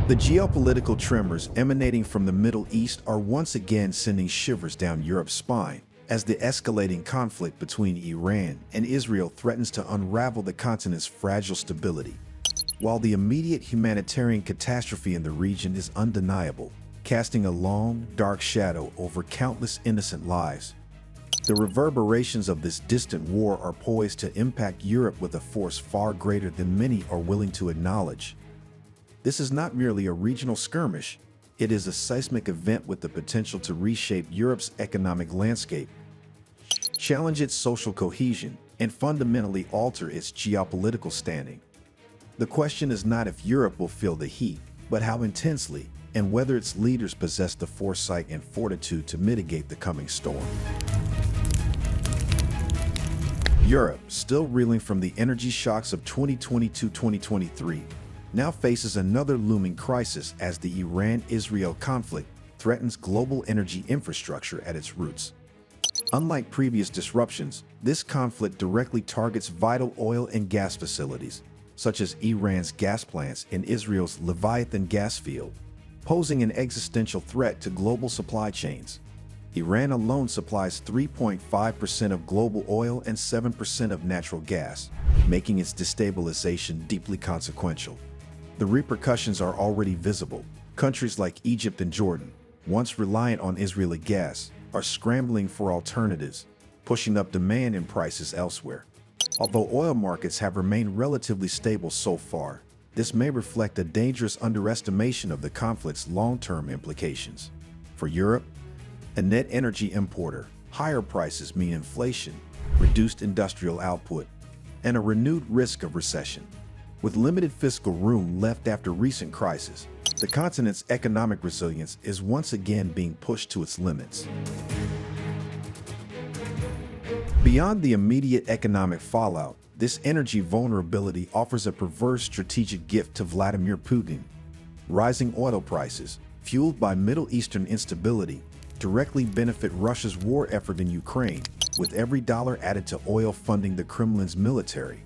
The geopolitical tremors emanating from the Middle East are once again sending shivers down Europe's spine as the escalating conflict between Iran and Israel threatens to unravel the continent's fragile stability. While the immediate humanitarian catastrophe in the region is undeniable, casting a long, dark shadow over countless innocent lives, the reverberations of this distant war are poised to impact Europe with a force far greater than many are willing to acknowledge. This is not merely a regional skirmish, it is a seismic event with the potential to reshape Europe's economic landscape, challenge its social cohesion, and fundamentally alter its geopolitical standing. The question is not if Europe will feel the heat, but how intensely, and whether its leaders possess the foresight and fortitude to mitigate the coming storm. Europe, still reeling from the energy shocks of 2022-2023, now faces another looming crisis as the Iran-Israel conflict threatens global energy infrastructure at its roots. Unlike previous disruptions, this conflict directly targets vital oil and gas facilities, such as Iran's gas plants and Israel's Leviathan gas field, posing an existential threat to global supply chains. Iran alone supplies 3.5% of global oil and 7% of natural gas, making its destabilization deeply consequential. The repercussions are already visible. Countries like Egypt and Jordan, once reliant on Israeli gas, are scrambling for alternatives, pushing up demand and prices elsewhere. Although oil markets have remained relatively stable so far, this may reflect a dangerous underestimation of the conflict's long-term implications. For Europe, a net energy importer, higher prices mean inflation, reduced industrial output, and a renewed risk of recession. With limited fiscal room left after recent crises, the continent's economic resilience is once again being pushed to its limits. Beyond the immediate economic fallout, this energy vulnerability offers a perverse strategic gift to Vladimir Putin. Rising oil prices, fueled by Middle Eastern instability, directly benefit Russia's war effort in Ukraine, with every dollar added to oil funding the Kremlin's military.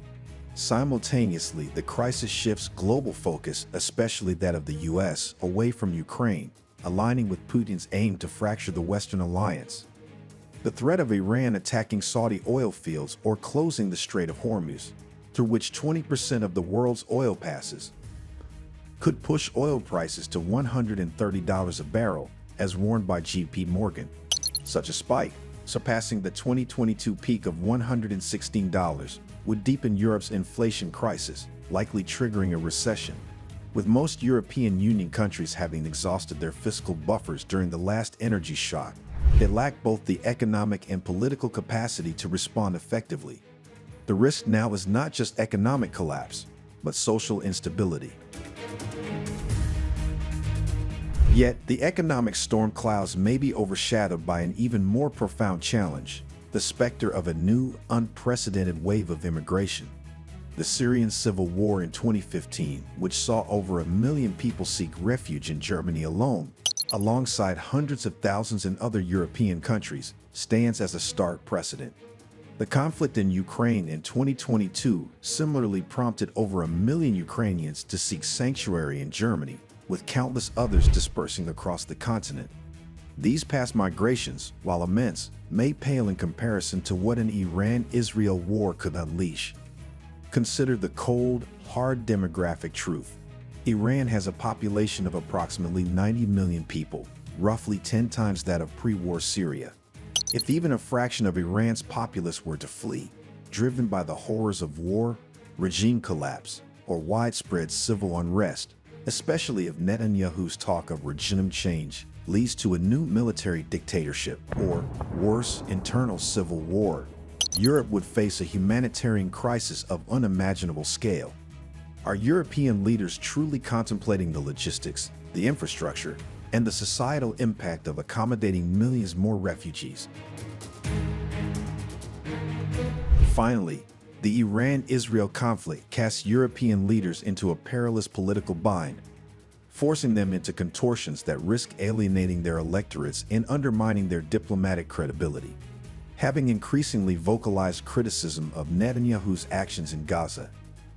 Simultaneously, the crisis shifts global focus, especially that of the US, away from Ukraine, aligning with Putin's aim to fracture the Western alliance. The threat of Iran attacking Saudi oil fields or closing the Strait of Hormuz, through which 20% of the world's oil passes, could push oil prices to $130 a barrel, as warned by JP Morgan. Such a spike, surpassing the 2022 peak of $116, would deepen Europe's inflation crisis, likely triggering a recession. With most European Union countries having exhausted their fiscal buffers during the last energy shock, they lack both the economic and political capacity to respond effectively. The risk now is not just economic collapse, but social instability. Yet, the economic storm clouds may be overshadowed by an even more profound challenge: the specter of a new, unprecedented wave of immigration. The Syrian civil war in 2015, which saw over 1 million people seek refuge in Germany alone, alongside hundreds of thousands in other European countries, stands as a stark precedent. The conflict in Ukraine in 2022 similarly prompted over 1 million Ukrainians to seek sanctuary in Germany, with countless others dispersing across the continent. These past migrations, while immense, may pale in comparison to what an Iran-Israel war could unleash. Consider the cold, hard demographic truth. Iran has a population of approximately 90 million people, roughly 10 times that of pre-war Syria. If even a fraction of Iran's populace were to flee, driven by the horrors of war, regime collapse, or widespread civil unrest, especially if Netanyahu's talk of regime change leads to a new military dictatorship or, worse, internal civil war, Europe would face a humanitarian crisis of unimaginable scale. Are European leaders truly contemplating the logistics, the infrastructure, and the societal impact of accommodating millions more refugees? Finally, the Iran-Israel conflict casts European leaders into a perilous political bind, forcing them into contortions that risk alienating their electorates and undermining their diplomatic credibility. Having increasingly vocalized criticism of Netanyahu's actions in Gaza,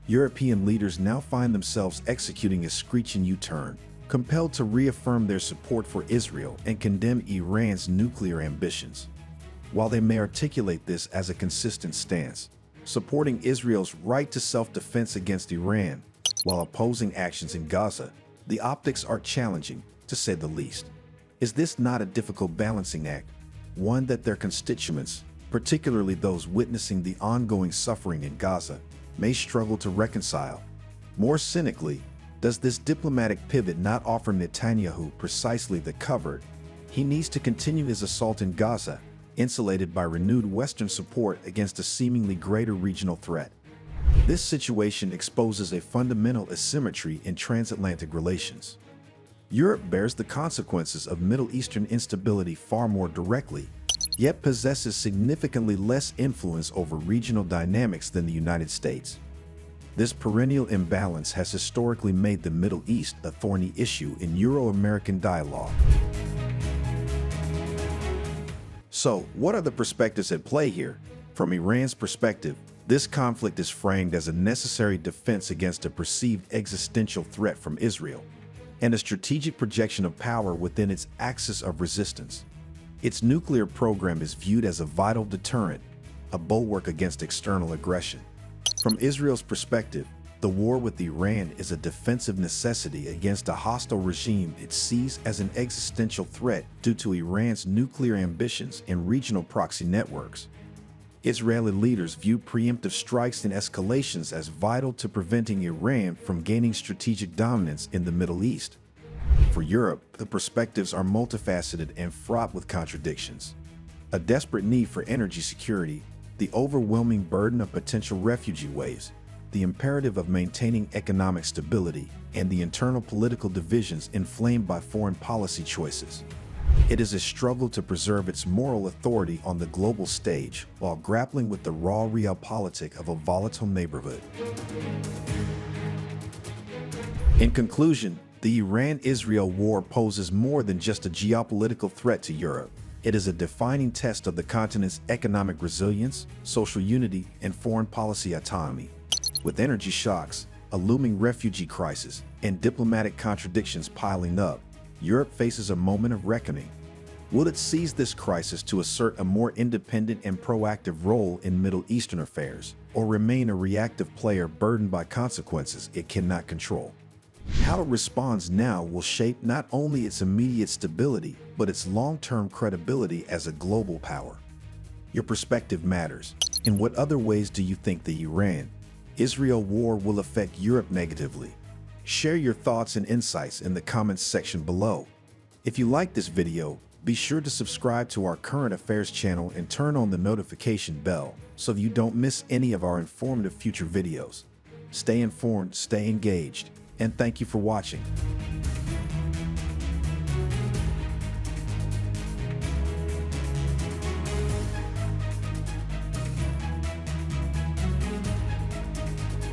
European leaders now find themselves executing a screeching U-turn, compelled to reaffirm their support for Israel and condemn Iran's nuclear ambitions. While they may articulate this as a consistent stance, supporting Israel's right to self-defense against Iran while opposing actions in Gaza, the optics are challenging, to say the least. Is this not a difficult balancing act, one that their constituents, particularly those witnessing the ongoing suffering in Gaza, may struggle to reconcile? More cynically, does this diplomatic pivot not offer Netanyahu precisely the cover he needs to continue his assault in Gaza, insulated by renewed Western support against a seemingly greater regional threat? This situation exposes a fundamental asymmetry in transatlantic relations. Europe bears the consequences of Middle Eastern instability far more directly, yet possesses significantly less influence over regional dynamics than the United States. This perennial imbalance has historically made the Middle East a thorny issue in Euro-American dialogue. So, what are the perspectives at play here? From Iran's perspective, this conflict is framed as a necessary defense against a perceived existential threat from Israel, and a strategic projection of power within its axis of resistance. Its nuclear program is viewed as a vital deterrent, a bulwark against external aggression. From Israel's perspective, the war with Iran is a defensive necessity against a hostile regime it sees as an existential threat due to Iran's nuclear ambitions and regional proxy networks. Israeli leaders view preemptive strikes and escalations as vital to preventing Iran from gaining strategic dominance in the Middle East. For Europe, the perspectives are multifaceted and fraught with contradictions. A desperate need for energy security, the overwhelming burden of potential refugee waves, the imperative of maintaining economic stability, and the internal political divisions inflamed by foreign policy choices. It is a struggle to preserve its moral authority on the global stage while grappling with the raw realpolitik of a volatile neighborhood. In conclusion, the Iran-Israel war poses more than just a geopolitical threat to Europe. It is a defining test of the continent's economic resilience, social unity, and foreign policy autonomy. With energy shocks, a looming refugee crisis, and diplomatic contradictions piling up, Europe faces a moment of reckoning. Will it seize this crisis to assert a more independent and proactive role in Middle Eastern affairs, or remain a reactive player burdened by consequences it cannot control? How it responds now will shape not only its immediate stability, but its long-term credibility as a global power. Your perspective matters. In what other ways do you think the Iran-Israel war will affect Europe negatively? Share your thoughts and insights in the comments section below. If you like this video, be sure to subscribe to our Current Affairs channel and turn on the notification bell so you don't miss any of our informative future videos. Stay informed, stay engaged, and thank you for watching.